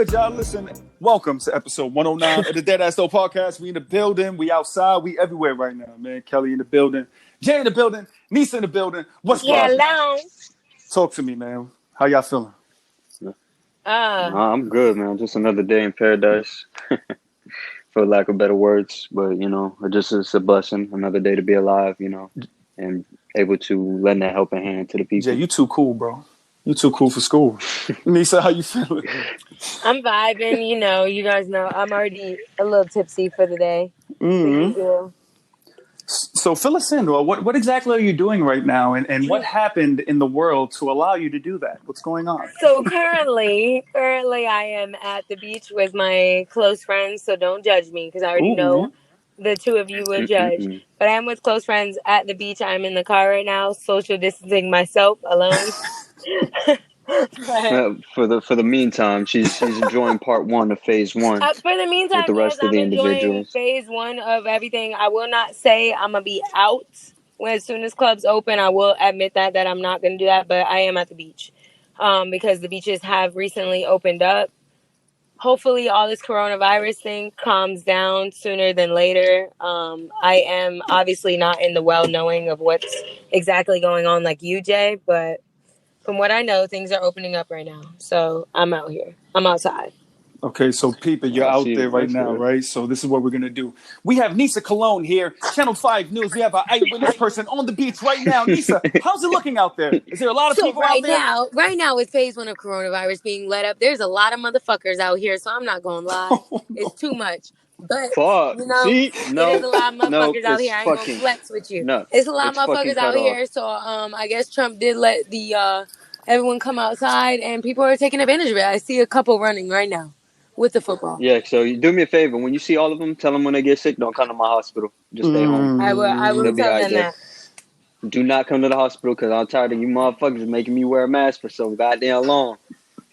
good, y'all? Listen, welcome to episode 109 of the Deadass podcast. We in the building, we outside, we everywhere right now, man. Kelly in the building, Jay in the building, Nisa in the building. What's poppin'? Hello. Talk to me, man. How y'all feeling? I'm good, man. Just another day in paradise, for lack of better words. But, you know, it's a blessing. Another day to be alive, you know, and able to lend that helping hand to the people. Jay, you too cool, bro. You too cool for school. Nisa, how you feeling? I'm vibing, you know. You guys know I'm already a little tipsy for the day. Mm-hmm. So fill us in. What exactly are you doing right now? And what happened in the world to allow you to do that? What's going on? So currently I am at the beach with my close friends. So don't judge me because I already know the two of you will judge. But I am with close friends at the beach. I'm in the car right now, social distancing myself alone. For the meantime, she's enjoying part one of phase one. For the meantime, with the rest of the individuals. Phase one of everything. I will not say I'm gonna be out as soon as clubs open. I will admit that I'm not gonna do that, but I am at the beach because the beaches have recently opened up. Hopefully, all this coronavirus thing calms down sooner than later. I am obviously not in the well knowing of what's exactly going on like you, Jay, but from what I know, things are opening up right now. So I'm out here. I'm outside. Okay, so Peeper, you're out there right now, right? So this is what we're going to do. We have Nisa Cologne here, Channel 5 News. We have an eyewitness person on the beach right now. Nisa, how's it looking out there? Is there a lot of people out there? Right now, with phase one of coronavirus being let up, there's a lot of motherfuckers out here, so I'm not going to lie. Oh, no. It's too much. But, you know, there's a lot of motherfuckers out here. I ain't going to flex with you. It's a lot of motherfuckers out here, so I guess Trump did let the everyone come outside, and people are taking advantage of it. I see a couple running right now with the football. Yeah, so you do me a favor. When you see all of them, tell them when they get sick, don't come to my hospital. Just stay home. I will tell them that. Do not come to the hospital because I'm tired of you motherfuckers making me wear a mask for so goddamn long.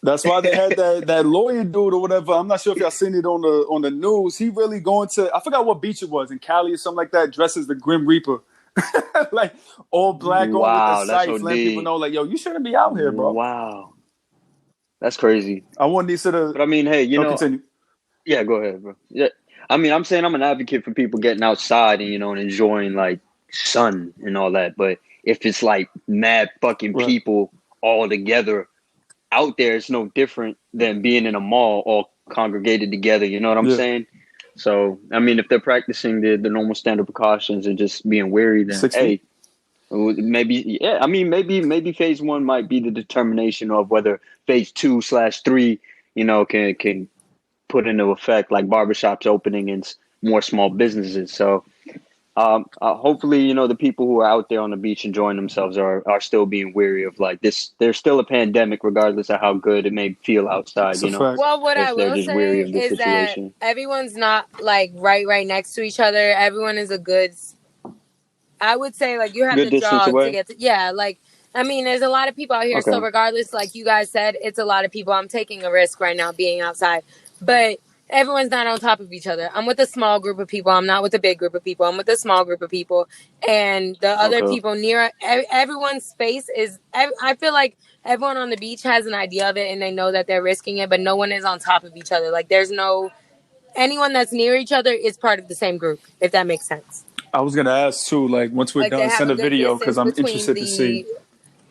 That's why they had that lawyer dude or whatever. I'm not sure if y'all seen it on the news. He really going to, I forgot what beach it was, in Cali or something like that, dressed as the Grim Reaper. Like all black on with the sights, letting people know, like, yo, you shouldn't be out here, bro. Wow, that's crazy. I want these to. But I mean, hey, you know, continue. Yeah, go ahead, bro. Yeah, I mean, I'm saying I'm an advocate for people getting outside and and enjoying like sun and all that. But if it's like mad fucking people all together out there, it's no different than being in a mall all congregated together. You know what I'm saying? So, I mean, if they're practicing the normal standard precautions and just being wary, then hey, maybe, I mean, maybe phase one might be the determination of whether phase 2/3, can put into effect like barbershops opening and more small businesses. So, hopefully, the people who are out there on the beach enjoying themselves are still being wary of like this. There's still a pandemic, regardless of how good it may feel outside. Well, what I will say is that everyone's not like right next to each other. Everyone is a good. I would say like you have to jog to get to. Like I mean, there's a lot of people out here. Okay. So regardless, like you guys said, it's a lot of people. I'm taking a risk right now being outside, but everyone's not on top of each other. I'm with a small group of people. I'm not with a big group of people. I'm with a small group of people. And the other people near everyone's space is, I feel like everyone on the beach has an idea of it and they know that they're risking it, but no one is on top of each other. Like there's anyone that's near each other is part of the same group, if that makes sense. I was going to ask too, like once we're done, send a video because I'm interested to see.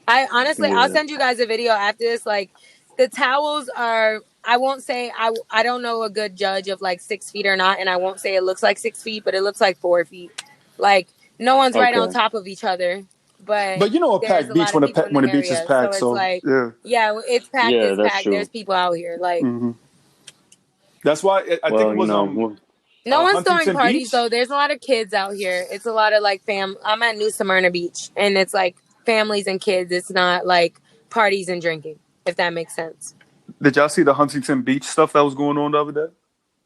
I'll send you guys a video after this. Like the towels are, I won't say I don't know a good judge of like 6 feet or not, and I won't say it looks like 6 feet, but it looks like 4 feet. Like no one's right on top of each other, but you know a packed beach when the beach is packed, so it's like it's packed. It's packed. True. There's people out here, like that's why I think it was no one's throwing parties Beach? though. There's a lot of kids out here. It's a lot of like I'm at New Smyrna Beach, and it's like families and kids. It's not like parties and drinking, if that makes sense. Did y'all see the Huntington Beach stuff that was going on the other day?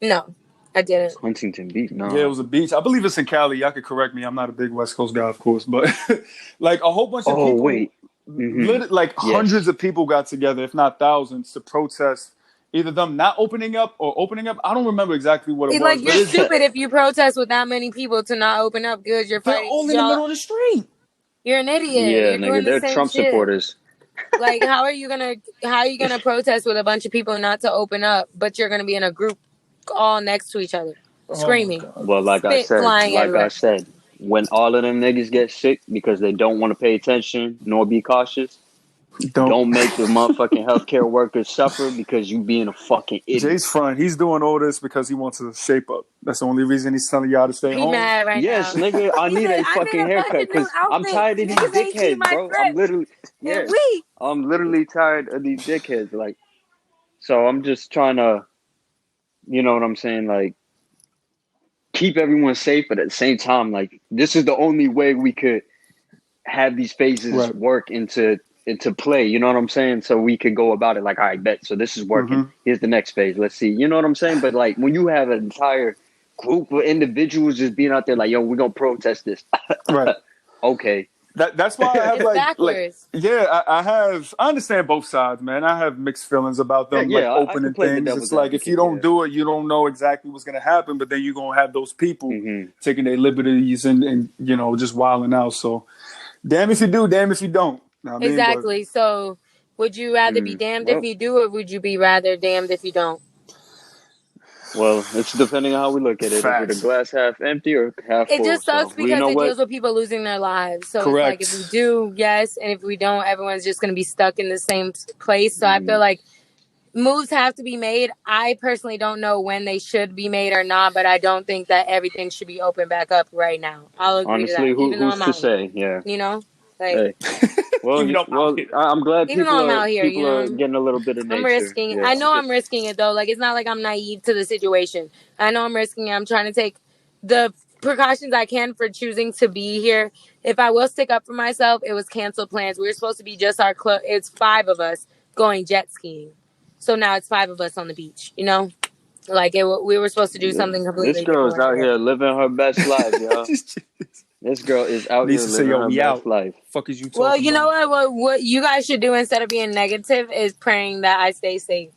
No, I didn't. Huntington Beach? No. Yeah, it was a beach. I believe it's in Cali. Y'all could correct me. I'm not a big West Coast guy, of course. But like a whole bunch of people, hundreds of people got together, if not thousands, to protest either them not opening up or opening up. I don't remember exactly what it was. Like you're stupid if you protest with that many people to not open up. Good, you're fighting. They're all in the middle of the street. You're an idiot. Yeah, nigga, they're Trump supporters. Like, how are you gonna protest with a bunch of people not to open up, but you're gonna be in a group all next to each other, screaming? Well, like I said, when all of them niggas get sick because they don't want to pay attention nor be cautious, don't make the motherfucking healthcare workers suffer because you being a fucking idiot. Jay's front. He's doing all this because he wants to shape up. That's the only reason he's telling y'all to stay home. Mad right now. Nigga, I need a fucking haircut because I'm tired of these dickheads, bro. I'm literally tired of these dickheads. Like, so I'm just trying to, you know what I'm saying? Like, keep everyone safe, but at the same time, like, this is the only way we could have these phases work into play, you know what I'm saying? So we could go about it like, all right, bet. So this is working. Here's the next phase. Let's see. You know what I'm saying? But like when you have an entire group of individuals just being out there like, yo, we're gonna protest this. Right. Okay. That's why I have I understand both sides, man. I have mixed feelings about them opening things. It's like if you don't do it, you don't know exactly what's gonna happen, but then you're gonna have those people taking their liberties and you know, just wilding out. So damn if you do, damn if you don't. Exactly. So, would you rather be damned if you do, or would you be rather damned if you don't? Well, it's depending on how we look at it. Facts. Is it a glass half empty or half full? It just sucks because it deals with people losing their lives. So correct. It's like if we do, yes, and if we don't, everyone's just going to be stuck in the same place. So I feel like moves have to be made. I personally don't know when they should be made or not, but I don't think that everything should be opened back up right now. I'll agree to that. Who's to say? Yeah. You know? Like, well, I'm glad people are getting a little bit of nature. I'm risking it. I know I'm risking it, though. Like, it's not like I'm naive to the situation. I know I'm risking it. I'm trying to take the precautions I can for choosing to be here. If I will stick up for myself, it was canceled plans. We were supposed to be just our club. It's 5 of us going jet skiing. So now it's 5 of us on the beach, you know? Like, we were supposed to do something completely different. This girl's out here living her best life, y'all. This girl is out here living her best life. Fuck is you talking Well, you about? know what you guys should do instead of being negative is praying that I stay safe.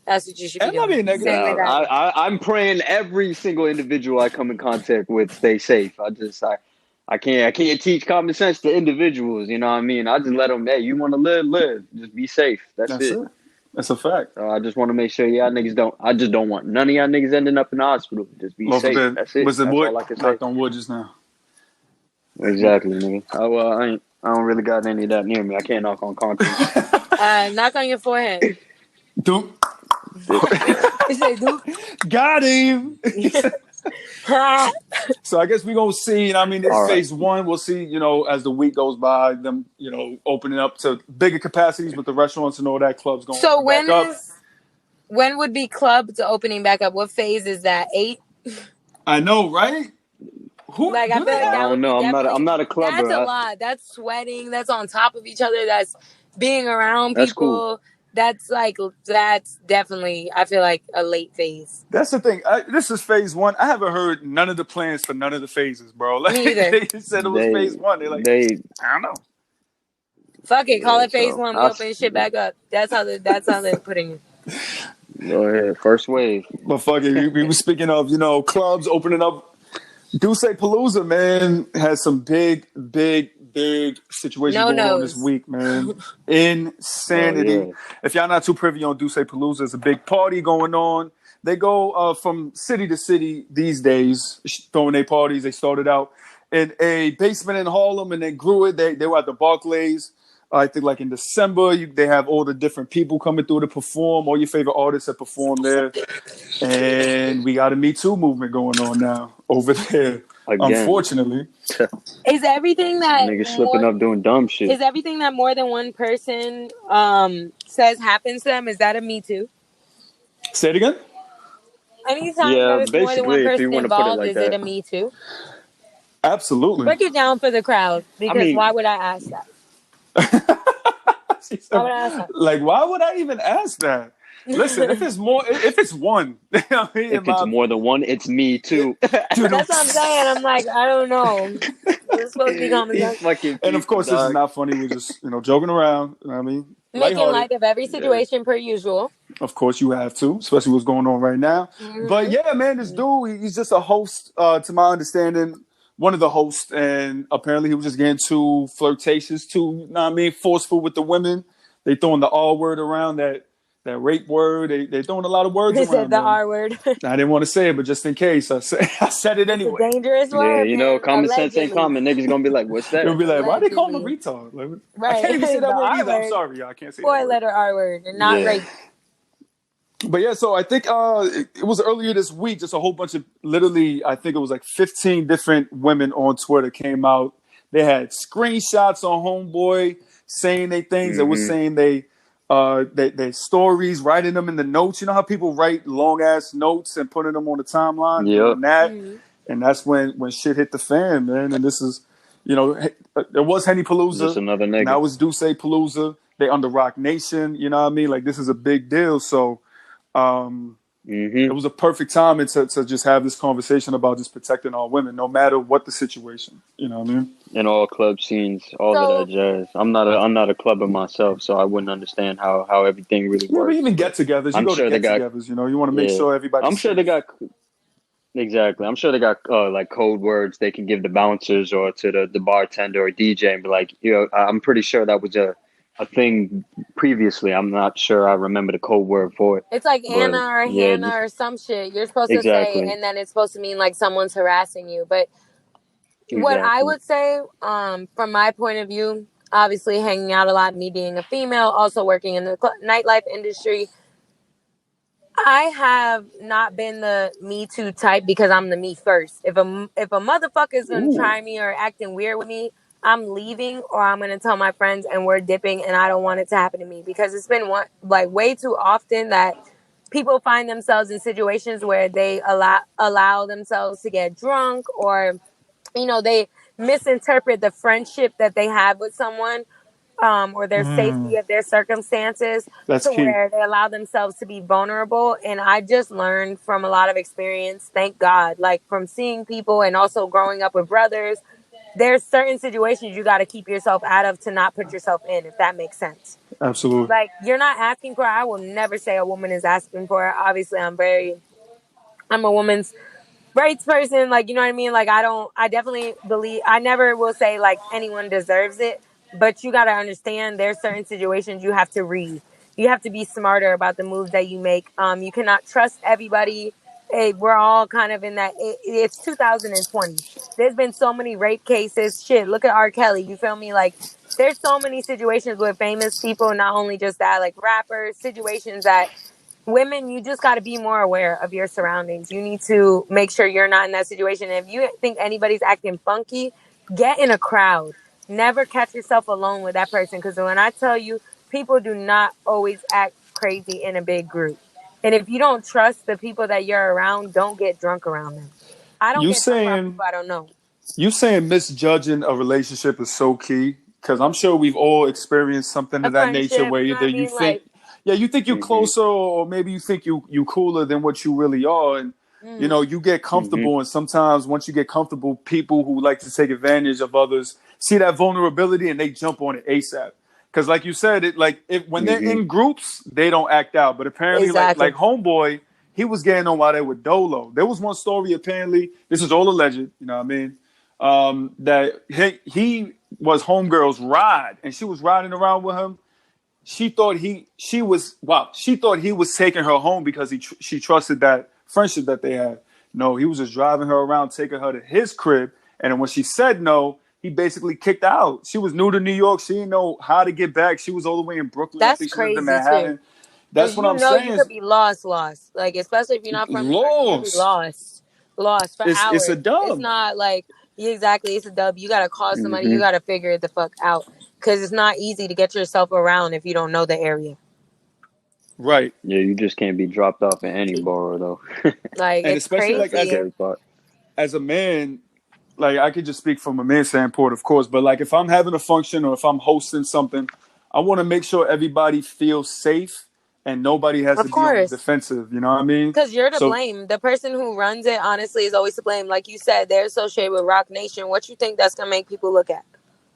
That's what you should be doing. I'm not being negative. I'm praying every single individual I come in contact with stay safe. I can't teach common sense to individuals. You know what I mean? I just let them. Hey, you want to live. Just be safe. That's it. That's a fact. So I just want to make sure y'all niggas don't. I just don't want none of y'all niggas ending up in the hospital. Just be safe. That's it. Was it That's wood? All I can say. Knocked on wood just now. Exactly, nigga. I don't really got any of that near me. I can't knock on concrete. Knock on your forehead. Duke. You say Duke? Got him. So I guess we're going to see, I mean, this phase 1, we'll see, you know, as the week goes by, them, you know, opening up to bigger capacities with the restaurants and all that, clubs going back up. So when would be clubs opening back up? What phase is that? 8? I know, right? I feel like I don't know. I'm not a clubber. That's a lot. That's sweating. That's on top of each other. That's being around people. That's cool. That's definitely, I feel like, a late phase. That's the thing. This is phase 1. I haven't heard none of the plans for none of the phases, bro. Like, Me either. They said it was phase 1. They're like, I don't know. Fuck it. Call it phase 1. We open shit back up. That's how they're putting it. Go ahead. First wave. But fuck it. We were speaking of, you know, clubs opening up. Duce Palooza, man, has some big situations going on this week, man. Insanity. Oh, yeah. If y'all not too privy on Duce Palooza, it's a big party going on. They go from city to city these days, throwing their parties. They started out in a basement in Harlem, and they grew it. They were at the Barclays. I think like in December, they have all the different people coming through to perform. All your favorite artists that perform there. And we got a Me Too movement going on now over there. Again. Unfortunately. Is everything that... Niggas slipping up doing dumb shit. Is everything that more than one person says happens to them, is that a Me Too? Say it again? Anytime there's more than one person involved, is it a Me Too? Absolutely. Break it down for the crowd, because why would I ask that? Like, why would I even ask that? Listen, if it's one, if it's more than one, it's Me Too. That's what I'm saying. I'm like, I don't know. It's supposed to be common sense. And of course, this is not funny. We're just, joking around. You know what I mean? Making light of every situation per usual. Of course, you have to, especially what's going on right now. Mm-hmm. But yeah, man, this dude, he's just a host, to my understanding, one of the hosts, and apparently he was just getting too flirtatious, too, you know what I mean, forceful with the women. They throwing the R word around, that rape word. They throwing a lot of words They around. said the R word. I didn't want to say it, but just in case, I said it anyway. It's a dangerous word, you know, common sense ain't common. Niggas gonna be like, what's that? They'll be like, why they call him a retard? Like, right. I can't even say that word either. I'm sorry, y'all. I can't say that word. 4-letter R word and not rape. But yeah, so I think it was earlier this week, just a whole bunch of, literally, I think it was like 15 different women on Twitter came out. They had screenshots on Homeboy saying they things. They were saying they stories, writing them in the notes. You know how people write long ass notes and putting them on the timeline? Doing that. And that's when shit hit the fan, man. And this is, you know, there was Henny Palooza. Just another nigga. Now it's Duce Palooza. They under Rock Nation. You know what I mean? Like, this is a big deal. So it was a perfect time to just have this conversation about just protecting our women, no matter what the situation. You know what I mean? In all club scenes, all of that jazz. I'm not a clubber myself, so I wouldn't understand how everything really works. Even get-togethers. You go to get-togethers. You know, you want to make sure everybody. I'm sure they got. Exactly. I'm sure they got like code words they can give the bouncers or to the bartender or DJ and be like, you know, I'm pretty sure that was a thing previously. I'm not sure I remember the code word for it. It's like Anna or Hannah or some shit. You're supposed to say, and then it's supposed to mean like someone's harassing you. But what I would say, from my point of view, obviously hanging out a lot, me being a female, also working in the nightlife industry, I have not been the Me Too type because I'm the me first. If a motherfucker is gonna try me or acting weird with me, I'm leaving or I'm gonna tell my friends and we're dipping, and I don't want it to happen to me because it's been way too often that people find themselves in situations where they allow themselves to get drunk, or you know, they misinterpret the friendship that they have with someone. Or their safety of their circumstances. That's key. Where they allow themselves to be vulnerable. And I just learned from a lot of experience, thank God, like from seeing people and also growing up with brothers, there's certain situations you got to keep yourself out of to not put yourself in, if that makes sense. Absolutely. Like, you're not asking for it. I will never say a woman is asking for it. Obviously, I'm a woman's rights person. Like, you know what I mean? Like, I definitely believe, I never will say like anyone deserves it. But you got to understand there's certain situations you have to read. You have to be smarter about the moves that you make. You cannot trust everybody. Hey, we're all kind of in that. It's 2020. There's been so many rape cases. Shit, look at R. Kelly. You feel me? Like, there's so many situations with famous people, not only just that, like rappers, situations that women, you just got to be more aware of your surroundings. You need to make sure you're not in that situation. And if you think anybody's acting funky, get in a crowd. Never catch yourself alone with that person, because when I tell you, people do not always act crazy in a big group. And if you don't trust the people that you're around, don't get drunk around them. I don't get drunk around people I don't know. You saying misjudging a relationship is so key, because I'm sure we've all experienced something of that nature where either you think, you think you're closer, or maybe you think you cooler than what you really are, and you know, you get comfortable, and sometimes once you get comfortable, people who like to take advantage of others see that vulnerability and they jump on it ASAP. Because like you said, when they're in groups, they don't act out. But apparently, like Homeboy, he was getting on while they were dolo. There was one story, apparently, this is all alleged, you know what I mean, that he was Homegirl's ride, and she was riding around with him. She thought he was taking her home because she trusted that friendship that they had. No, he was just driving her around, taking her to his crib. And then when she said no, he basically kicked her out. She was new to New York. She didn't know how to get back. She was all the way in Brooklyn. That's crazy, too. That's what I'm saying. You could be lost. Like, especially if you're not from New York, you could be lost for hours. It's a dub. It's not like, exactly, it's a dub. You got to call somebody. You got to figure it the fuck out. Because it's not easy to get yourself around if you don't know the area. Right. Yeah, you just can't be dropped off in any borough, though. Like, and it's especially crazy. Like as a man, like I could just speak from a man's standpoint, of course, but like if I'm having a function or if I'm hosting something, I want to make sure everybody feels safe and nobody has to be on the defensive. You know what I mean? Because you're to blame. The person who runs it, honestly, is always to blame. Like you said, they're associated with Rock Nation. What you think that's going to make people look at?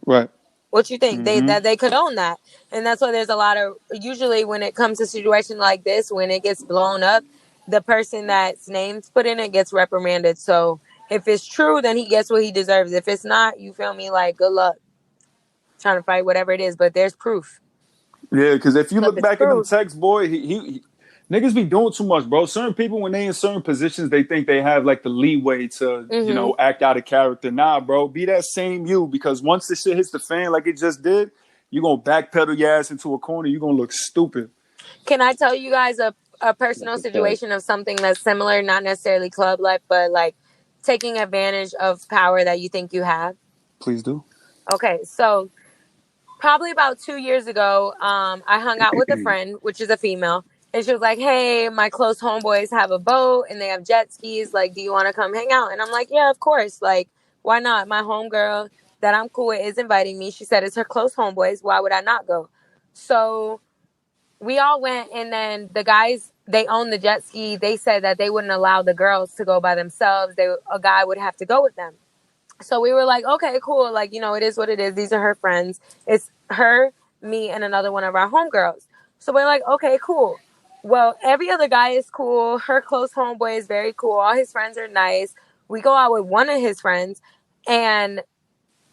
Right. What you think? They condone that. And that's why there's a lot of, usually when it comes to a situation like this, when it gets blown up, the person that's name's put in it gets reprimanded. So If it's true, then he gets what he deserves. If it's not, you feel me? Like, good luck trying to fight whatever it is. But there's proof. Yeah, because if you So if look it's back at them proof, texts, boy, he niggas be doing too much, bro. Certain people, when they in certain positions, they think they have like the leeway to, act out of character. Nah, bro, be that same you, because once this shit hits the fan like it just did, you gonna backpedal your ass into a corner. You gonna look stupid. Can I tell you guys a personal situation of something that's similar, not necessarily club life, but like taking advantage of power that you think you have? Please do. Okay, so probably about 2 years ago, I hung out with a friend, which is a female, and she was like, "Hey, my close homeboys have a boat and they have jet skis. Like, do you want to come hang out?" And I'm like, "Yeah, of course. Like, why not? My homegirl that I'm cool with is inviting me." She said it's her close homeboys. Why would I not go? So we all went, and then the guys, they own the jet ski. They said that they wouldn't allow the girls to go by themselves. A guy would have to go with them. So we were like, okay, cool. Like, it is what it is. These are her friends. It's her, me, and another one of our homegirls. So we're like, okay, cool. Well, every other guy is cool. Her close homeboy is very cool. All his friends are nice. We go out with one of his friends, and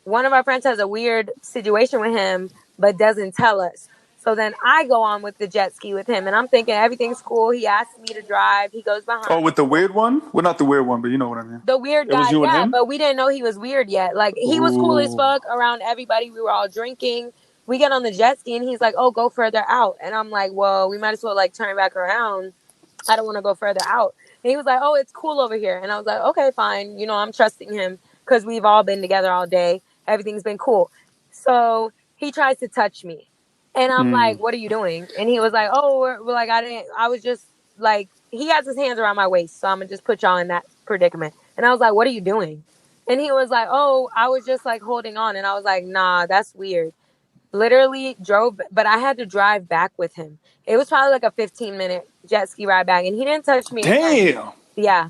one of our friends has a weird situation with him, but doesn't tell us. So then I go on with the jet ski with him, and I'm thinking everything's cool. He asks me to drive. He goes behind. Oh, with the weird one? Well, not the weird one, but you know what I mean. The weird guy, it was you and him? but we didn't know he was weird yet. Like, he was cool as fuck around everybody. We were all drinking. We get on the jet ski, and he's like, "Oh, go further out." And I'm like, "Well, we might as well, like, turn back around. I don't want to go further out." And he was like, "Oh, it's cool over here." And I was like, "Okay, fine." I'm trusting him because we've all been together all day. Everything's been cool. So he tries to touch me. And I'm like, "What are you doing?" And he was like, "Oh, we're like, I was just like," he has his hands around my waist. So I'm going to just put y'all in that predicament. And I was like, "What are you doing?" And he was like, "Oh, I was just like holding on." And I was like, "Nah, that's weird." Literally drove, but I had to drive back with him. It was probably like a 15-minute jet ski ride back. And he didn't touch me again. Damn. Yeah.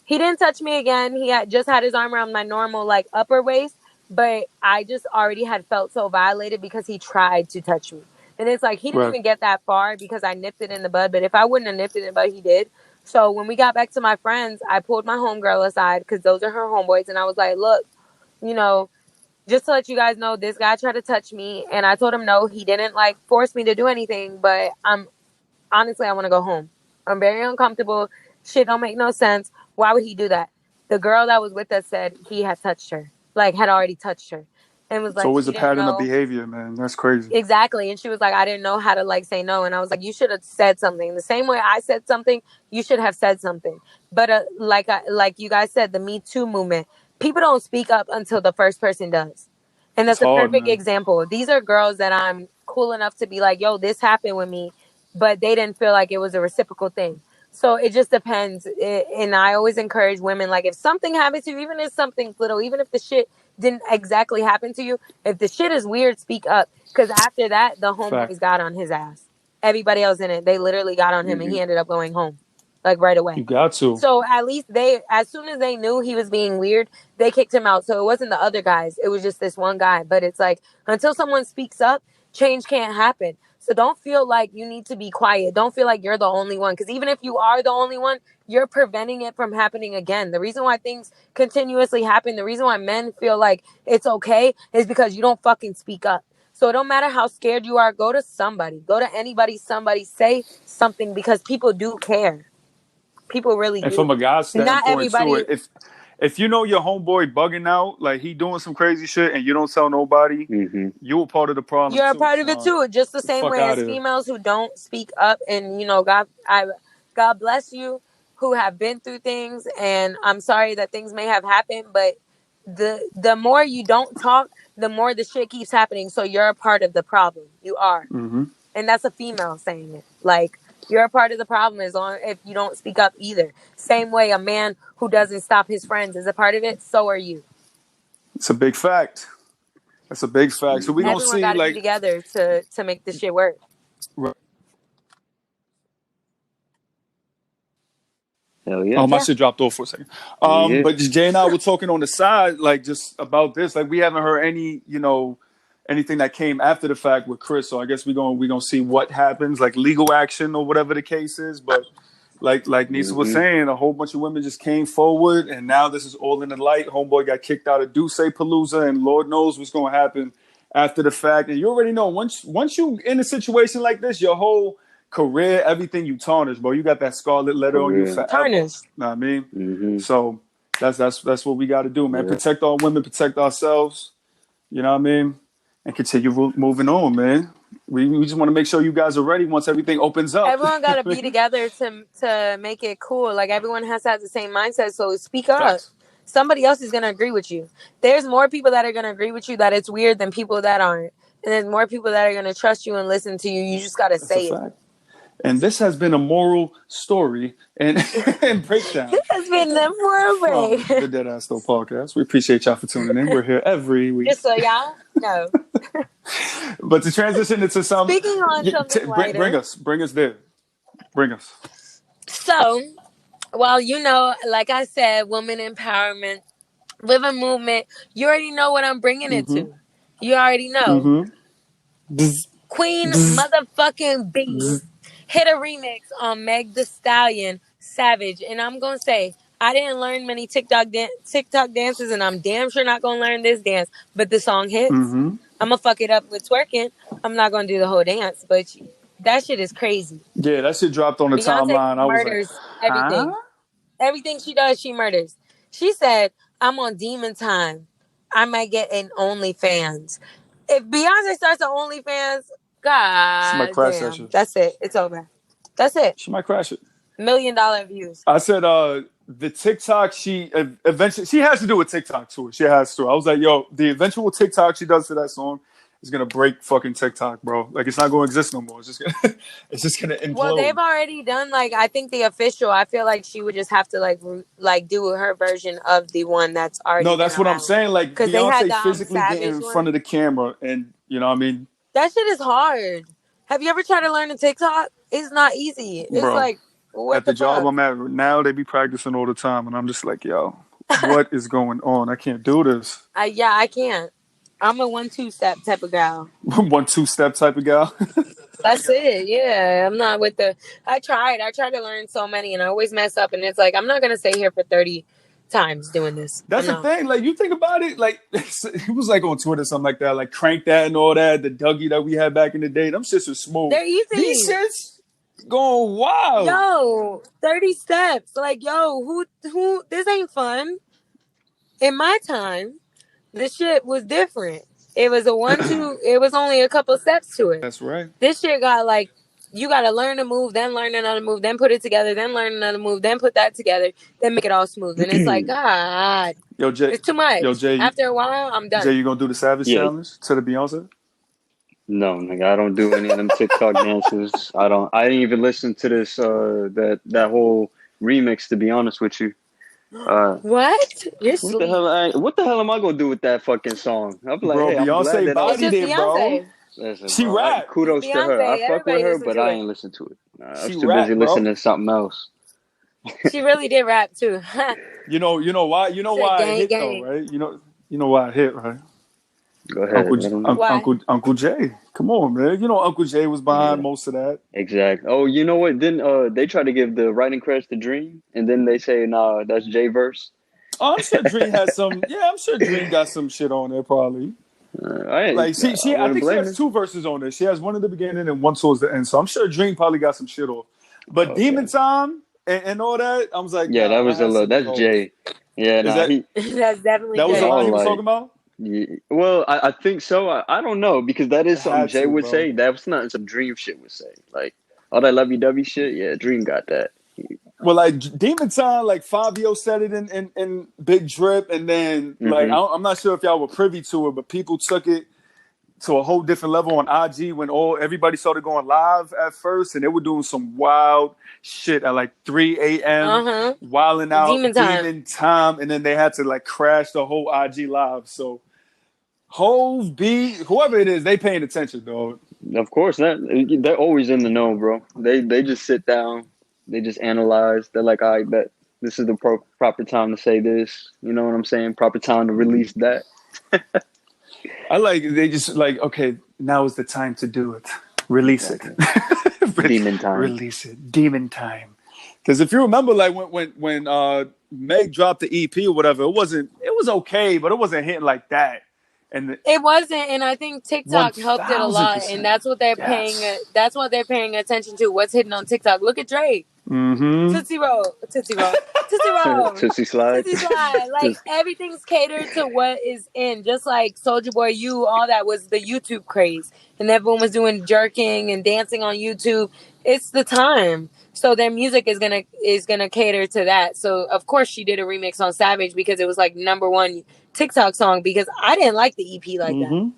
He didn't touch me again. He had just had his arm around my normal, like, upper waist. But I just already had felt so violated because he tried to touch me. And it's like, he didn't even get that far because I nipped it in the bud. But if I wouldn't have nipped it in the bud, he did. So when we got back to my friends, I pulled my homegirl aside because those are her homeboys. And I was like, "Look, just to let you guys know, this guy tried to touch me." And I told him no, he didn't, like, force me to do anything. But honestly, I want to go home. I'm very uncomfortable. Shit don't make no sense. Why would he do that? The girl that was with us said he had touched her. Like, had already touched her. And was like, it's always a pattern of behavior, man. That's crazy. Exactly. And she was like, "I didn't know how to, like, say no." And I was like, "You should have said something. The same way I said something, you should have said something." But like you guys said, the Me Too movement, people don't speak up until the first person does. And that's a perfect example. These are girls that I'm cool enough to be like, "Yo, this happened with me," but they didn't feel like it was a reciprocal thing. So it just depends. And I always encourage women, like, if something happens to you, even if something's little, even if the shit didn't exactly happen to you, if the shit is weird, speak up. Because after that, the homeboys got on his ass. Everybody else in it, they literally got on him, and he ended up going home, like, right away. You got to. So at least as soon as they knew he was being weird, they kicked him out. So it wasn't the other guys. It was just this one guy. But it's like, until someone speaks up, change can't happen. So don't feel like you need to be quiet. Don't feel like you're the only one. Because even if you are the only one, you're preventing it from happening again. The reason why things continuously happen, the reason why men feel like it's okay is because you don't fucking speak up. So it don't matter how scared you are. Go to somebody. Go to anybody, somebody. Say something, because people do care. People really do. And from a guy's standpoint, not everybody. Too, if you know your homeboy bugging out, like he doing some crazy shit, and you don't tell nobody, you're a part of the problem. You're a part of it too. Just the same way as females who don't speak up, and God bless you, who have been through things, and I'm sorry that things may have happened, but the more you don't talk, the more the shit keeps happening. So you're a part of the problem. You are, and that's a female saying it. Like, you're a part of the problem as long if you don't speak up either. Same way a man who doesn't stop his friends is a part of it. So are you. It's a big fact. That's a big fact. So we gonna see, gotta like, be together to make this shit work. Right. Hell yeah. Oh, my shit dropped off for a second. But Jay and I were talking on the side, like, just about this. Like, we haven't heard anything that came after the fact with Chris. So I guess we're gonna see what happens, like legal action or whatever the case is. But like Nisa was saying, a whole bunch of women just came forward, and now this is all in the light. Homeboy got kicked out of Duce Palooza, and Lord knows what's going to happen after the fact. And you already know, once you in a situation like this, your whole career, everything you tarnish, bro. You got that scarlet letter on you forever. Tarnish. Know what I mean? So that's what we got to do, man. Protect our women, protect ourselves. You know what I mean? And continue moving on, man. We just want to make sure you guys are ready once everything opens up. Everyone got to be together to make it cool. Like, everyone has to have the same mindset. So speak up. Facts. Somebody else is going to agree with you. There's more people that are going to agree with you that it's weird than people that aren't. And there's more people that are going to trust you and listen to you. You just got to say it. Fact. And this has been a moral story and breakdown. This has been the moral the Deadass Though podcast. We appreciate y'all for tuning in. We're here every week. Just so y'all know. But to transition into some... Speaking on something lighter. Bring us there. Bring us. So, well, you know, like I said, woman empowerment, women movement. You already know what I'm bringing it to. You already know. Queen motherfucking B hit a remix on Meg Thee Stallion, Savage. And I'm going to say, I didn't learn many TikTok dances, and I'm damn sure not going to learn this dance. But the song hits. I'm going to fuck it up with twerking. I'm not going to do the whole dance, but that shit is crazy. Yeah, that shit dropped on the timeline. I was murders everything. Huh? Everything she does, she murders. She said, I'm on demon time. I might get an OnlyFans. If Beyonce starts an OnlyFans, God, she might crash that shit. That's it. It's over. That's it. She might crash it. $1 million views. I said, the TikTok she eventually she has to do a TikTok to it. She has to. I was like, yo, the eventual TikTok she does to that song is gonna break fucking TikTok, bro. Like, it's not gonna exist no more. It's just gonna implode. Well, they've already done, like, I think the official. I feel like she would just have to like do her version of the one that's already. No, that's what I'm saying. Like, Beyonce physically getting in front of the camera, and you know what I mean. That shit is hard. Have you ever tried to learn a TikTok? It's not easy. It's bro, like, what at the job I'm at now, they be practicing all the time, and I'm just like, yo, what is going on? I can't do this. Yeah, I can't. I'm a 1-2 step type of gal. 1-2 step type of gal. That's it. Yeah, I'm not with the. I tried to learn so many, and I always mess up. And it's like, I'm not gonna stay here for 30 times doing this. That's the thing. Like, you think about it. Like, it was like on Twitter, something like that. Like, Crank That and all that. The Dougie that we had back in the day. Them shits are smooth. They're easy. These shits going wild. Yo, 30 steps. Like, yo, who? This ain't fun. In my time, the shit was different. It was a 1-2. It was only a couple steps to it. That's right. This shit got like, you got to learn a move, then learn another move, then put it together, then learn another move, then put that together, then make it all smooth. And it's like, God, yo, Jay, it's too much. Yo, Jay, after a while, I'm done. Jay, you gonna do the Savage challenge to the Beyonce? No, nigga, I don't do any of them TikTok dances. I didn't even listen to this that whole remix, to be honest with you. What? What the hell am I gonna do with that fucking song? I'm like, bro, hey, Beyonce bodied it, bro. Listen, she rap. Kudos Beyonce, to her. I fuck with her, but I ain't listen to it. I was too busy listening to something else. She really did rap too. You know why? You know why it hit though, right? You know why it hit, right? Go ahead. Uncle Jay. Come on, man. You know Uncle Jay was behind most of that. Exactly. Oh, you know what? Then they try to give the writing credits to Dream, and then they say, nah, that's Jay verse. Oh, I'm sure Dream has some. Yeah, I'm sure Dream got some shit on there, probably. I think she has 2 verses on there. She has one in the beginning and one towards the end. So I'm sure Dream probably got some shit off. But Demon Time and all that, I was like, yeah, that was that's Jay. Yeah, that's definitely that was the line he was talking about. Yeah, well, I think so. I don't know, because that is something Jay would say. That's not some Dream shit would say. Like all that lovey-dovey shit. Yeah, Dream got that. Well, like Demon Time, like Fabio said it in Big Drip, and then like I'm not sure if y'all were privy to it, but people took it to a whole different level on IG when everybody started going live at first, and they were doing some wild shit at like 3 a.m. Wilding out Demon Time, and then they had to like crash the whole IG live. So Hove, B, whoever it is, they paying attention, dog. Of course, they're always in the know, bro. They just sit down. They just analyze. They're like, all right, bet this is the proper time to say this. You know what I'm saying? Proper time to release that. They just like, okay, now is the time to do it. Release it. Demon time. Release it. Demon time. Because if you remember, like when Meg dropped the EP or whatever, it was okay, but it wasn't hitting like that. And it wasn't, and I think TikTok helped it a lot, and that's what they're paying. That's what they're paying attention to. What's hitting on TikTok? Look at Drake. Mm-hmm. Tootsie Roll, Tootsie Roll, Tootsie Roll, Tootsie Slide, Tootsie Slide. Like everything's catered to what is in. Just like Soulja Boy, all that was the YouTube craze, and everyone was doing jerking and dancing on YouTube. It's the time, so their music is gonna cater to that. So of course she did a remix on Savage because it was like #1 TikTok song. Because I didn't like the EP like that.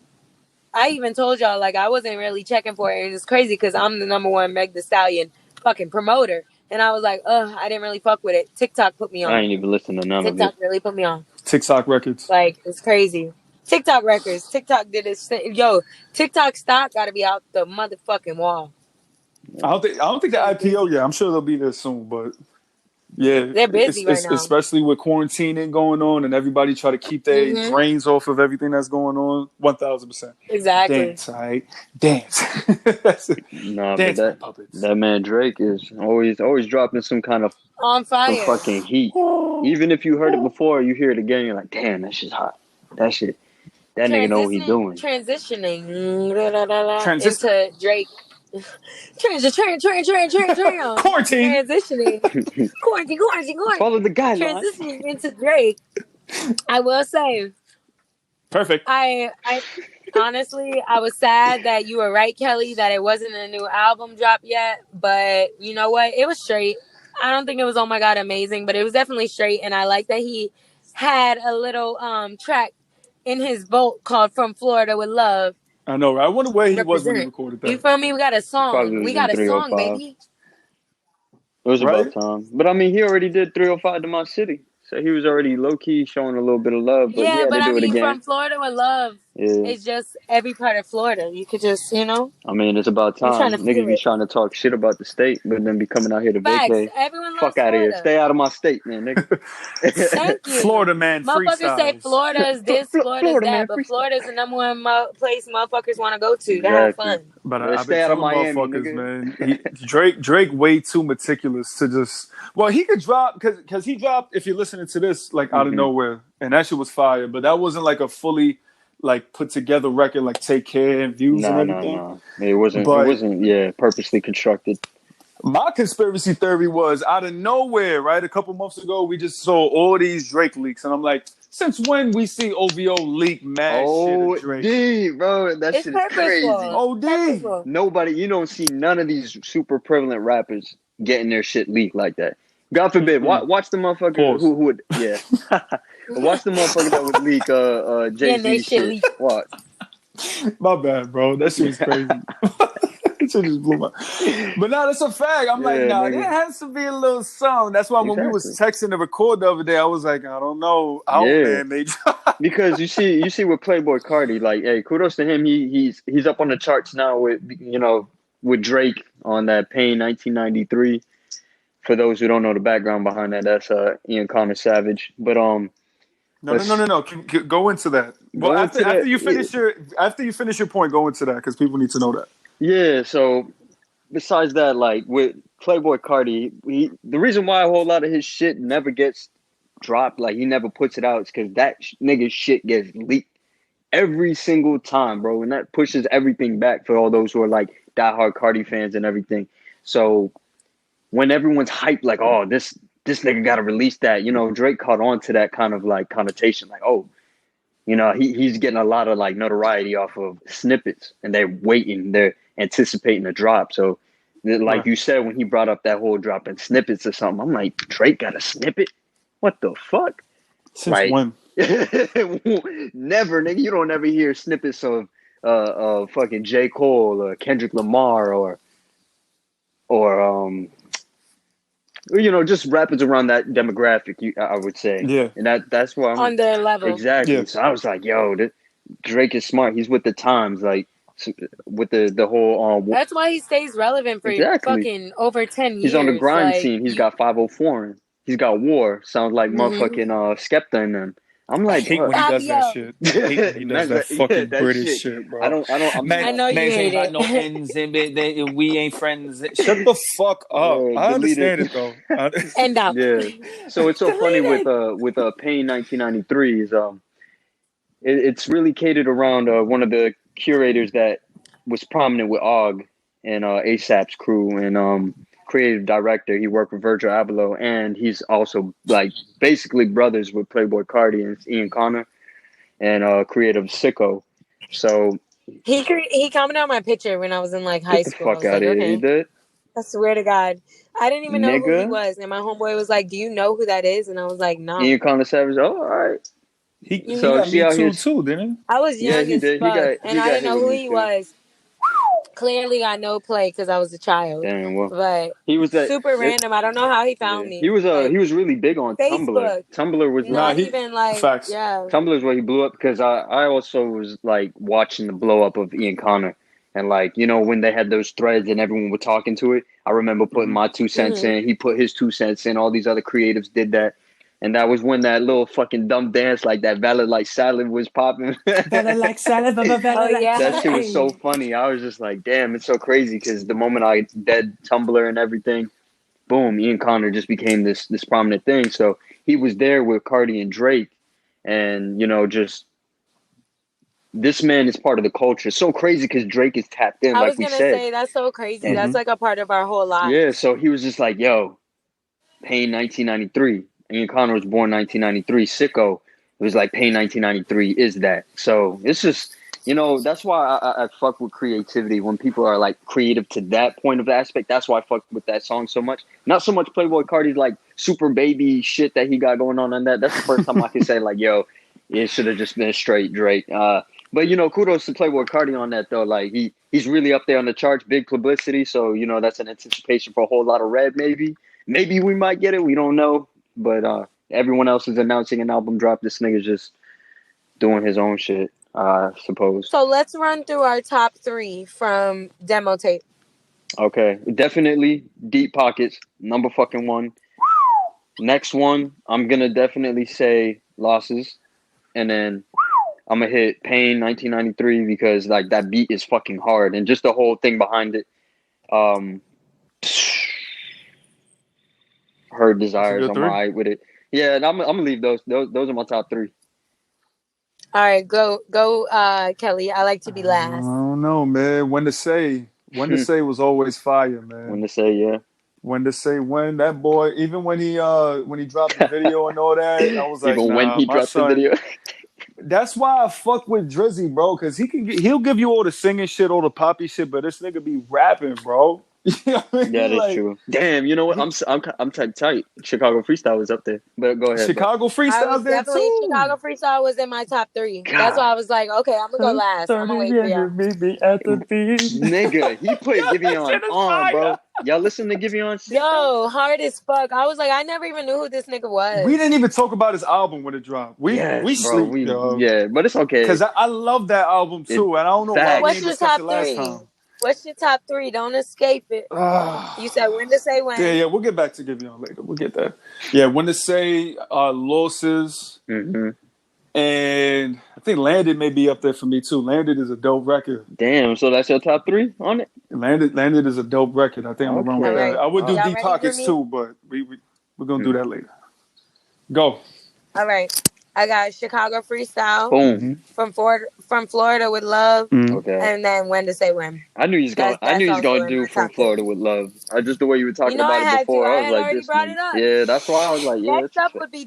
I even told y'all like I wasn't really checking for it, and it's crazy because I'm the #1 Meg Thee Stallion fucking promoter. And I was like, I didn't really fuck with it. TikTok put me on. I ain't even listen to none of it. TikTok really put me on. TikTok records. Like, it's crazy. TikTok records. TikTok did its thing. Yo, TikTok stock got to be out the motherfucking wall. I don't think the IPO yet. I'm sure they'll be there soon, but yeah. They're busy right now. Especially with quarantining going on and everybody try to keep their brains off of everything that's going on. 1000%. Exactly. Dance, all right? Dance. That's it. No, dance but that man Drake is always dropping some kind of on fire, some fucking heat. Even if you heard it before, you hear it again, you're like, damn, that shit's hot. That nigga know what he's doing. Transitioning into Drake. Quarantine. Transitioning. Quarantine. Follow the guidelines. Transitioning into Drake. I will say. Perfect. I honestly, I was sad that you were right, Kelly, that it wasn't a new album drop yet. But you know what? It was straight. I don't think it was, oh my God, amazing, but it was definitely straight. And I like that he had a little track in his vault called From Florida with Love. I know, right? I wonder where he was when he recorded that. You feel me? We got a song. We got a song, baby. It was about time. But I mean, he already did 305 to My City. So he was already low-key showing a little bit of love. But yeah, but I mean, From Florida with Love, it's just every part of Florida. You could just, I mean, it's about time. Niggas be trying to talk shit about the state, but then be coming out here to vacay. Everyone Fuck out of here. Stay out of my state, man, nigga. Thank you. Florida man freestyles. Motherfuckers say Florida is this, Florida is that, but Florida is the #1 place motherfuckers want to go to to have fun. But I've been telling motherfuckers, man. Drake way too meticulous to just. Well, he could drop because he dropped. If you're listening to this, like out of nowhere, and that shit was fire. But that wasn't like a fully like put together record, like Take Care and Views and everything. No. It wasn't. Purposely constructed. My conspiracy theory was out of nowhere, right? A couple months ago, we just saw all these Drake leaks, and I'm like, since when we see OVO leak mad shit of Drake? OD, bro, that shit is crazy. OD. Nobody, you don't see none of these super prevalent rappers getting their shit leaked like that. God forbid, watch the motherfucker who would, watch the motherfucker that would leak Jay-Z shit. Watch. My bad, bro. That shit was crazy. Shit just blew my. But no, that's a fact. I'm like, there has to be a little song. That's why when we was texting the record the other day, I was like, I don't know. Because you see with Playboy Cardi, like, hey, kudos to him. He's up on the charts now with Drake on that Pain 1993. For those who don't know the background behind that, that's Ian Connor Savage. But No. Go into that. Well, after you finish your point, go into that because people need to know that. Yeah, so besides that, like with Playboy Cardi, the reason why a whole lot of his shit never gets dropped, like he never puts it out, is because that nigga's shit gets leaked every single time, bro. And that pushes everything back for all those who are like diehard Cardi fans and everything. So when everyone's hyped, like, oh, this nigga got to release that, Drake caught on to that kind of like connotation, like, oh, he's getting a lot of like notoriety off of snippets, and they're anticipating a drop. So like you said, when he brought up that whole drop in snippets or something, I'm like, Drake got a snippet? What the fuck? Since when? Never, nigga. You don't ever hear snippets of fucking J. Cole or Kendrick Lamar or just rappers around that demographic, I would say. Yeah. And that's why I'm on their level. Exactly. Yeah. So I was like, yo, Drake is smart. He's with the times, like with the whole that's why he stays relevant for fucking over 10 years. He's on the grind scene. He's got 504. He's got War. Sounds like motherfucking Skepta in them. I'm like, I hate when he does that shit. I hate when he does that fucking British shit, bro. I know you hate it. No ends and we ain't friends. Shut the fuck up. I understand it though. End up. Yeah. So it's so funny with Pain 1993 is it's really catered around one of the curators that was prominent with Og and ASAP's crew and creative director. He worked with Virgil Abloh, and he's also like basically brothers with Playboi Carti and Ian Connor, and creative Sicko. So he commented on my picture when I was in like high school. Get the fuck out of here! He did. I swear to God, I didn't even know who he was, and my homeboy was like, "Do you know who that is?" And I was like, "No." Ian Connor Savage. Oh, all right. He got Me Too, didn't he? I was young as fuck, and I didn't know who he was. Clearly, I know Play because I was a child. Damn, well, but he was super random. I don't know how he found me. He was he was really big on Facebook. Tumblr was not even like facts. Yeah. Tumblr is where he blew up because I also was like watching the blow up of Ian Connor, and like when they had those threads and everyone was talking to it. I remember putting my 2 cents in. He put his 2 cents in. All these other creatives did that. And that was when that little fucking dumb dance like that Valid Like Salad was popping. Valid Like Salad. That shit was so funny. I was just like, damn, it's so crazy because the moment I dead Tumblr and everything, boom, Ian Connor just became this prominent thing. So he was there with Cardi and Drake, and just this man is part of the culture. It's so crazy because Drake is tapped in. I was gonna say that's so crazy. Mm-hmm. That's like a part of our whole life. Yeah. So he was just like, yo, Pain 1993. Ian Connor was born 1993. Sicko, it was like Pain 1993 is that. So it's just, that's why I fuck with creativity when people are like creative to that point of the aspect. That's why I fuck with that song so much. Not so much Playboi Carti's like super baby shit that he got going on that. That's the first time I can say like, yo, it should have just been a straight Drake. But kudos to Playboi Carti on that though. Like he's really up there on the charts, big publicity. So that's an anticipation for a whole lot of red. Maybe we might get it. We don't know. But everyone else is announcing an album drop. This nigga's just doing his own shit, I suppose. So let's run through our top 3 from demo tape. Okay, definitely Deep Pockets, number fucking 1. Next one, I'm gonna definitely say Losses, and then I'm gonna hit Pain 1993 because like that beat is fucking hard and just the whole thing behind it. Her Desires, I'm alright with it. Yeah, and I'm gonna leave those. Those are my top 3. All right, go, Kelly. I like to be last. I don't know, man. When to say was always fire, man. When to say, yeah. When to say when that boy, even when he dropped the video and all that, I was like, even when he dropped the video. That's why I fuck with Drizzy, bro, because he'll give you all the singing shit, all the poppy shit, but this nigga be rapping, bro. You know what I mean? Yeah, that's true. Damn, you know what? I'm tight. Chicago Freestyle was up there, but go ahead. Chicago Freestyle there too. Chicago Freestyle was in my top 3. God. That's why I was like, okay, I'm gonna go last. I'm gonna wait for you. Nigga, he put Giveon on, bro. Y'all listen to Giveon shit? Yo, hard as fuck. I was like, I never even knew who this nigga was. We didn't even talk about his album when it dropped. We sleep, yo. Yeah, but it's okay. Because I love that album too, and I don't know why. What's your top 3? What's your top 3? Don't escape it. You said when to say when. Yeah, we'll get back to Giveon later. We'll get that. Yeah, when to say Losses. Mm-hmm. And I think Landed may be up there for me too. Landed is a dope record. Damn, so that's your top 3 on it? Landed is a dope record. I think I'm wrong with that. I would do Deep Pockets too, but we're gonna do that later. Go. All right. I got Chicago Freestyle. Boom. From Florida with Love. Okay. And then When to Say When. I knew he's going to do From Florida with Love. Just the way you were talking about it before. I was like, this brought it up. Yeah, that's why I was like, yeah. Next up would be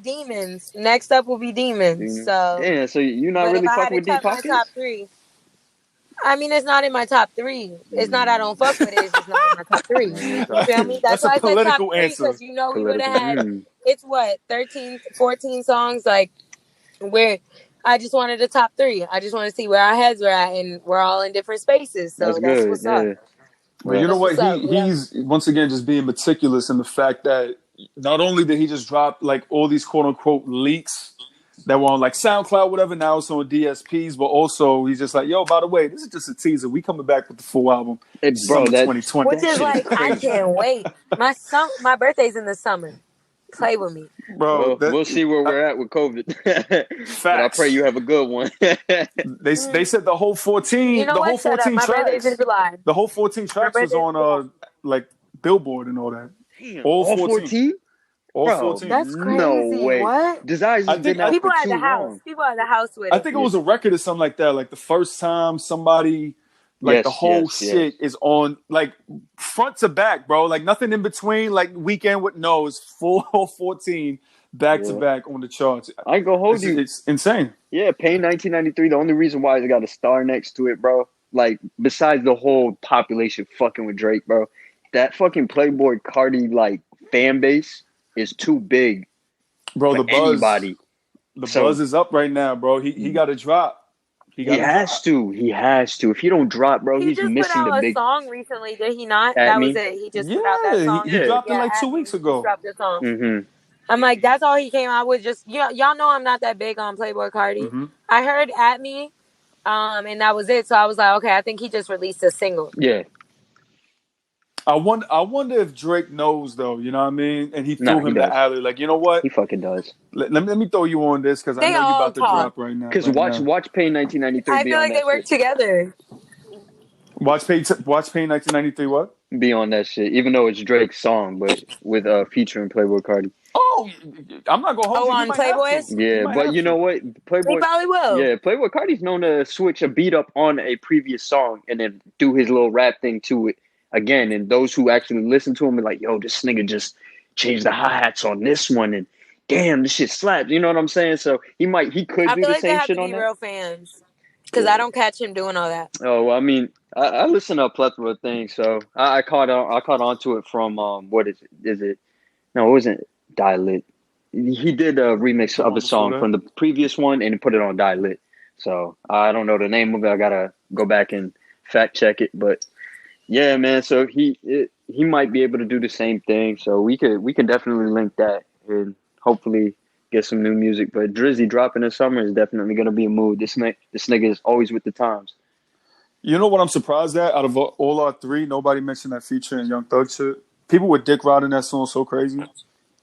Demons. So yeah, so you're not really fucking with Deep Pockets? Top 3. I mean, it's not in my top 3. It's not I don't fuck with it. It's just not in my top 3. You feel me? That's why I said top 3 because we would have had. It's what 13, 14 songs like where I just wanted a top 3. I just want to see where our heads were at, and we're all in different spaces. So that's what's up. Well, you know what? He's once again just being meticulous in the fact that not only did he just drop like all these quote unquote leaks that were on like SoundCloud, whatever, now it's on DSPs, but also he's just like, yo, by the way, this is just a teaser. We coming back with the full album. Bro, 2020. Which is like, I can't wait. My birthday's in the summer. play with me. Bro, we'll see where we're at with COVID. Facts. But I pray you have a good one. They said the whole 14, you know the what? whole 14 tracks. In July. The whole 14 tracks was on like Billboard and all that. Damn, all 14? All Bro, 14. That's crazy. No way. What? Desires has been out people for at too the house. long. People at the house with it. I think it was a record or something like that. Like the first time somebody, like the whole shit is on, like front to back, bro. Like nothing in between. Like Weeknd with it's full 14 back to back on the charts. I ain't gonna hold you. It's insane. Yeah, Pain 1993. The only reason why it got a star next to it, bro. Like besides the whole population fucking with Drake, bro. That fucking Playboy Cardi like fan base is too big, bro. For the buzz, anybody. The buzz is up right now, bro. He got to drop. He has to. He has to. If he don't drop, bro, he's missing the big. He just put out a song recently, did he not? That was it. He just put out that song. He dropped it like 2 weeks ago. He dropped the song. Mm-hmm. I'm like, that's all he came out with. Just y'all know I'm not that big on Playboy Cardi. Mm-hmm. I heard At Me, and that was it. So I was like, okay, I think he just released a single. Yeah. I wonder if Drake knows though. You know what I mean? And he threw him the alley. Like, you know what? He fucking does. Let me throw you on this because I know you're about to drop right now. Because watch Pain 1993. I feel like they work together. Watch Pain 1993. What? Be on that shit, even though it's Drake's song, but with featuring Playboy Cardi. Oh, I'm not gonna hold you. On Playboy's? Yeah, but you know what? Playboy. He probably will. Yeah, Playboy Cardi's known to switch a beat up on a previous song and then do his little rap thing to it again. And those who actually listen to him are like, yo, this nigga just changed the hi-hats on this one and damn, this shit slaps. You know what I'm saying? So he could do the same shit on that. I feel like they have to be real fans. Because I don't catch him doing all that. Oh, well, I mean, I listen to a plethora of things, so I caught on to it from what is it? Is it? No, it wasn't Die-Lit. He did a remix of a song from the previous one and put it on Die-Lit. So I don't know the name of it. I gotta go back and fact check it, but yeah, man. So he might be able to do the same thing. So we can definitely link that and hopefully get some new music. But Drizzy dropping in summer is definitely gonna be a mood. This nigga is always with the times. You know what I'm surprised at? Out of all our three, nobody mentioned that feature in Young Thug shit. People with dick riding that song so crazy.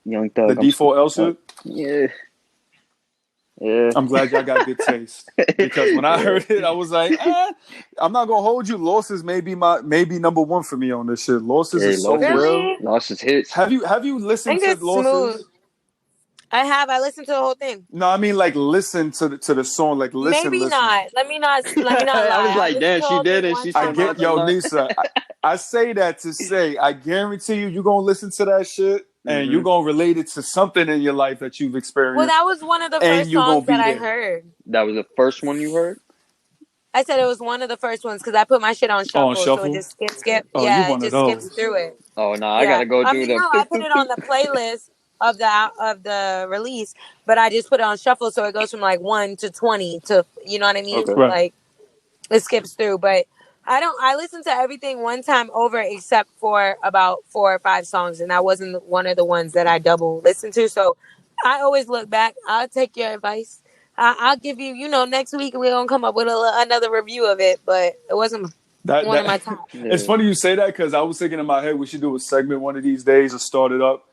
Young Thug. The D4L shit? Yeah. I'm glad y'all got good taste. Because when I heard it, I was like, I'm not going to hold you. Losses may be number one for me on this shit. Losses is so real. Losses hits. Have you listened to Losses? Smooth. I have. I listened to the whole thing. No, I mean like listen to the song. Like listen. Maybe not. Let me not lie. I was like, damn, she did it. She said, Nisa. I say that to say, I guarantee you're gonna listen to that shit and you're gonna relate it to something in your life that you've experienced. Well, that was one of the first songs that I heard. That was the first one you heard? I said it was one of the first ones because I put my shit on shuffle, so it just skip. Oh, yeah, it just skips through it. Oh no, I gotta go do them. I put it on the playlist of the release, but I just put it on shuffle, so it goes from like 1 to 20 to, you know what I mean? Okay. Right. Like it skips through, but I listen to everything one time over except for about 4 or 5 songs, and that wasn't one of the ones that I double listened to. So I always look back. I'll take your advice. I'll give you, next week we're gonna come up with another review of it, but it wasn't one of my top. It's funny you say that because I was thinking in my head we should do a segment one of these days or start it up.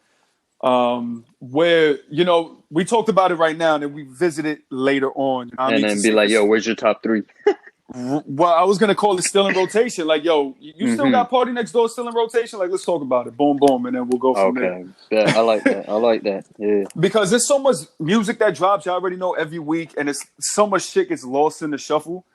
Where we talked about it right now and then we visit it later on, and then be like, yo, where's your top 3? Well, I was gonna call it still in rotation. Like, yo, you still got Party Next Door still in rotation? Like, let's talk about it. Boom, boom, and then we'll go from there. Yeah, I like that. Yeah, because there's so much music that drops. You already know every week, and it's so much shit gets lost in the shuffle.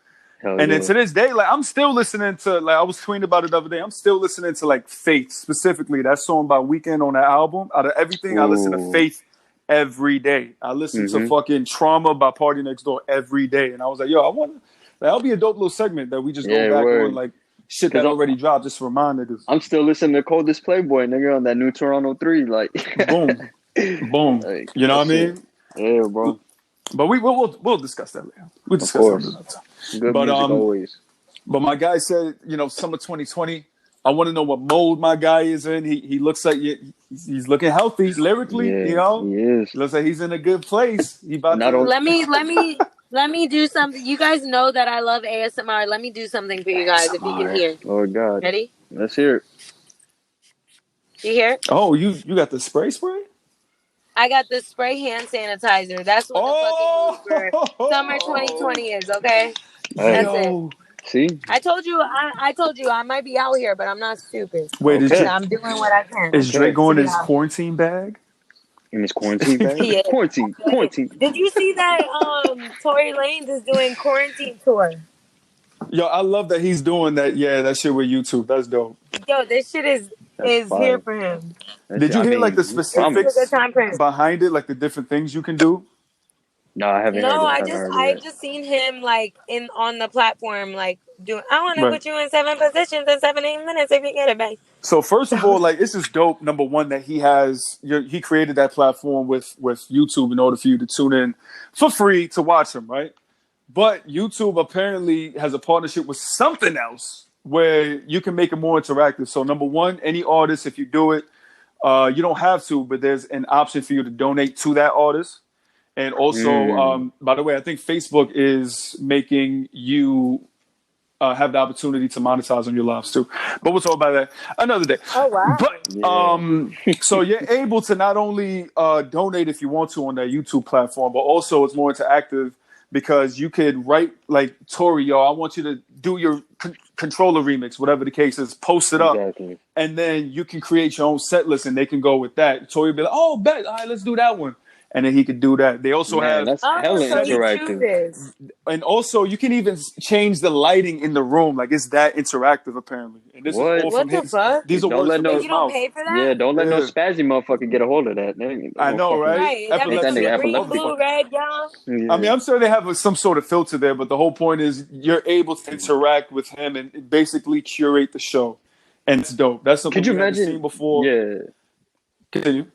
Then to this day, like I'm still listening to, like I was tweeting about it the other day. I'm still listening to like Faith, specifically that song by Weeknd on that album. Out of everything, I listen to Faith every day. I listen to fucking Trauma by Party Next Door every day, and I was like, yo, I want that'll be a dope little segment that we just go back on like shit that already dropped, just to remind niggas. I'm still listening to Coldest Playboy, nigga, on that new Toronto 3, like boom, boom. Like, you know what I mean? Yeah, bro. But we'll discuss that later. We'll discuss that another time. Good music always. But my guy said, summer 2020. I want to know what mode my guy is in. He looks like he's looking healthy lyrically. He is. Looks like he's in a good place. He about to. Let me do something. You guys know that I love ASMR. Let me do something for you guys if you can hear. Oh God. Ready? Let's hear it. You hear? Oh, you got the spray? I got the spray hand sanitizer. That's what the fucking move for summer 2020 is. Okay, that's it. See, I told you I might be out here, but I'm not stupid. Wait, I'm doing what I can. Is Drake going in his quarantine bag? In his quarantine bag? Yeah. Quarantine. Did you see that Tory Lanez is doing quarantine tour? Yo, I love that he's doing that. Yeah, that shit with YouTube. That's dope. Yo, this shit is here for him. Did you hear like the specifics behind it, like the different things you can do? No, I haven't. No, I just seen him like on the platform, like doing. I want to put you in 7 positions in 7 minutes if you get it back. So first of all, like this is dope. Number one, that he created that platform with YouTube in order for you to tune in for free to watch him, right? But YouTube apparently has a partnership with something else where you can make it more interactive. So number one, any artist, if you do it, you don't have to, but there's an option for you to donate to that artist. And also, by the way, I think Facebook is making you have the opportunity to monetize on your lives too. But we'll talk about that another day. Oh, wow. But so you're able to not only donate if you want to on that YouTube platform, but also it's more interactive because you could write like, Tory, yo, I want you to do your controller remix, whatever the case is, post it up. And then you can create your own set list and they can go with that. Tory will be like, oh, bet, all right, let's do that one. And then he could do that. They also have that's hella interactive. And also you can even change the lighting in the room. Like it's that interactive apparently. And this is all from his, fuck? These are don't let no, you don't pay for that? Yeah, don't let no spazzy motherfucker get a hold of that. I know, right? Blue, red, yellow. Yeah. I mean, I'm sure they have some sort of filter there, but the whole point is you're able to interact with him and basically curate the show. And it's dope. That's something we haven't seen before. Yeah. Continue.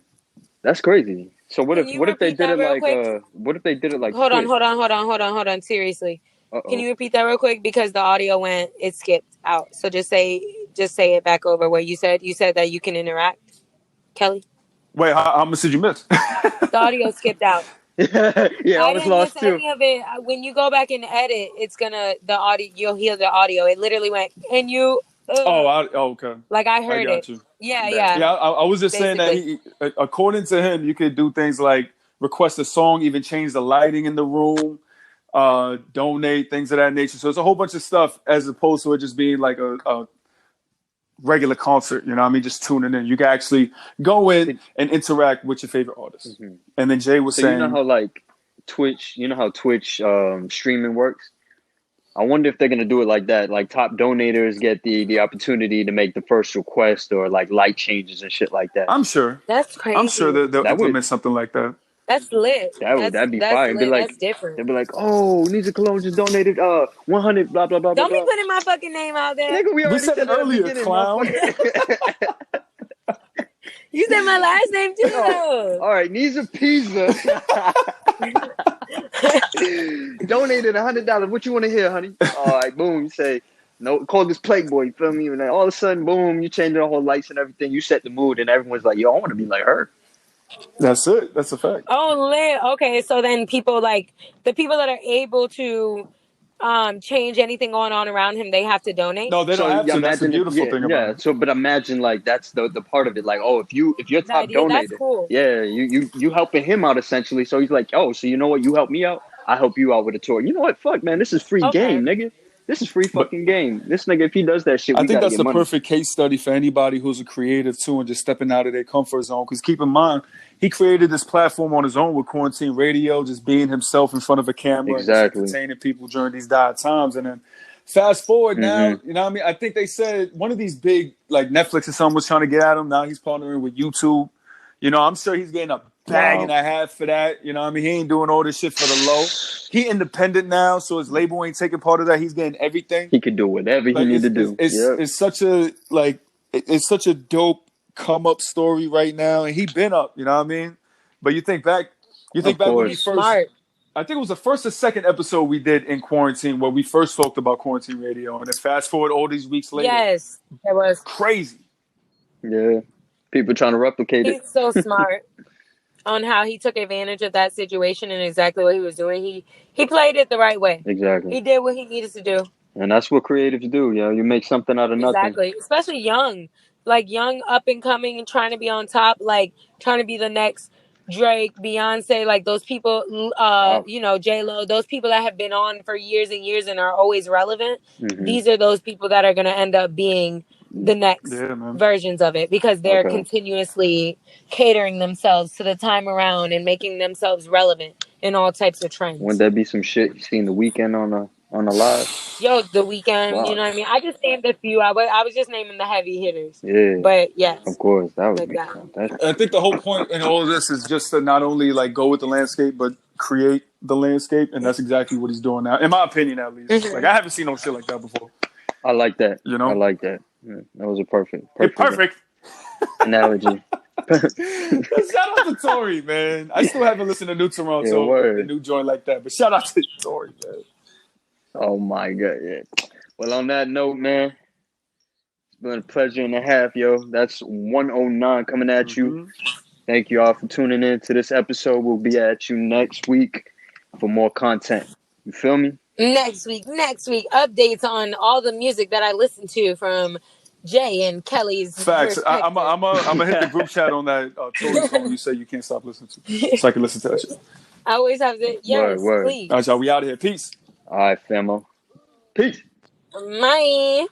That's crazy. So what if they did it like Hold on. Seriously. Can you repeat that real quick? Because the audio it skipped out. So just say it back over what you said. You said that you can interact, Kelly. Wait, how much did you miss? The audio skipped out. Yeah, I was lost too. Any of it. When you go back and edit, it's gonna you'll hear the audio. It literally went, and you. Okay. Like I heard it. You. Yeah. I was just saying that according to him, you could do things like request a song, even change the lighting in the room, donate, things of that nature. So it's a whole bunch of stuff as opposed to it just being like a regular concert. You know what I mean? Just tuning in. You can actually go in and interact with your favorite artists. Mm-hmm. And then Jay was saying, you know how like Twitch, streaming works? I wonder if they're going to do it like that. Like top donators get the opportunity to make the first request or like light changes and shit like that. I'm sure. That's crazy. I'm sure they'll implement something like that. That's lit. That'd be fire. Be like, that's different. They'd be like, oh, Nisa Cologne just donated 100 blah blah blah. Don't be putting my fucking name out there. Nigga, we said it earlier, clown. You said my last name too. All right, Nisa Pizza donated $100. What you want to hear, honey? All right, boom. You say, no, call this Playboy. You feel me? And then all of a sudden, boom, you change the whole lights and everything. You set the mood, and everyone's like, yo, I want to be like her. That's it. That's a fact. Oh, lit. Okay, so then people like the people that are able to change anything going on around him, they have to donate. No, they don't have to. That's the beautiful thing about it. So, but imagine like that's the part of it. Like, oh, if you're top donator, that's cool. Yeah, you helping him out essentially. So he's like, oh, so you know what? You help me out. I help you out with a tour. You know what? Fuck, man, this is free game, nigga. This is free fucking game. This nigga, if he does that shit, I think that's the perfect case study for anybody who's a creative too and just stepping out of their comfort zone. Because keep in mind, he created this platform on his own with Quarantine Radio, just being himself in front of a camera, exactly, and entertaining people during these dire times. And then fast forward now, you know what I mean? I think they said one of these big, like Netflix or something was trying to get at him. Now he's partnering with YouTube. You know, I'm sure he's getting a bag and a half for that. You know what I mean? He ain't doing all this shit for the low. He independent now, so his label ain't taking part of that. He's getting everything. He can do whatever he need to do. It's such a dope come up story right now, and he been up. You know what I mean? But you think back when he first. I think it was the first or second episode we did in quarantine where we first talked about Quarantine Radio, and then fast forward all these weeks later. Yes, it was crazy. Yeah, people trying to replicate it. He's so smart on how he took advantage of that situation and exactly what he was doing. He played it the right way. Exactly. He did what he needed to do. And that's what creatives do, yo. You make something out of nothing. Exactly. Especially young. Like young, up and coming and trying to be on top, like trying to be the next Drake, Beyonce, like those people, you know, J-Lo, those people that have been on for years and years and are always relevant. Mm-hmm. These are those people that are going to end up being the next versions of it because they're continuously catering themselves to the time around and making themselves relevant in all types of trends. Wouldn't that be some shit? You seen The Weeknd on a live? Yo, The Weeknd, you know what I mean? I just named a few. I was just naming the heavy hitters. Yeah. But yes. Of course, that would be fantastic. I think the whole point in all of this is just to not only like go with the landscape, but create the landscape. And that's exactly what he's doing now. In my opinion, at least. Mm-hmm. Like, I haven't seen no shit like that before. I like that. You know? I like that. Yeah, that was a perfect analogy. analogy. Shout out to Tory, man. I still haven't listened to New Toronto, the new joint like that. But shout out to Tory, man. Oh my God, yeah. Well, on that note, man, it's been a pleasure and a half, yo. That's 109 coming at you. Thank you all for tuning in to this episode. We'll be at you next week for more content. You feel me? Next week, updates on all the music that I listened to from Jay and Kelly's. Facts. I'm gonna hit the group chat on that Tory song you say you can't stop listening to, so I can listen to that shit. I always have to. Yes, word. please. All right, y'all. We out of here. Peace. All right, famo. Peace. Bye.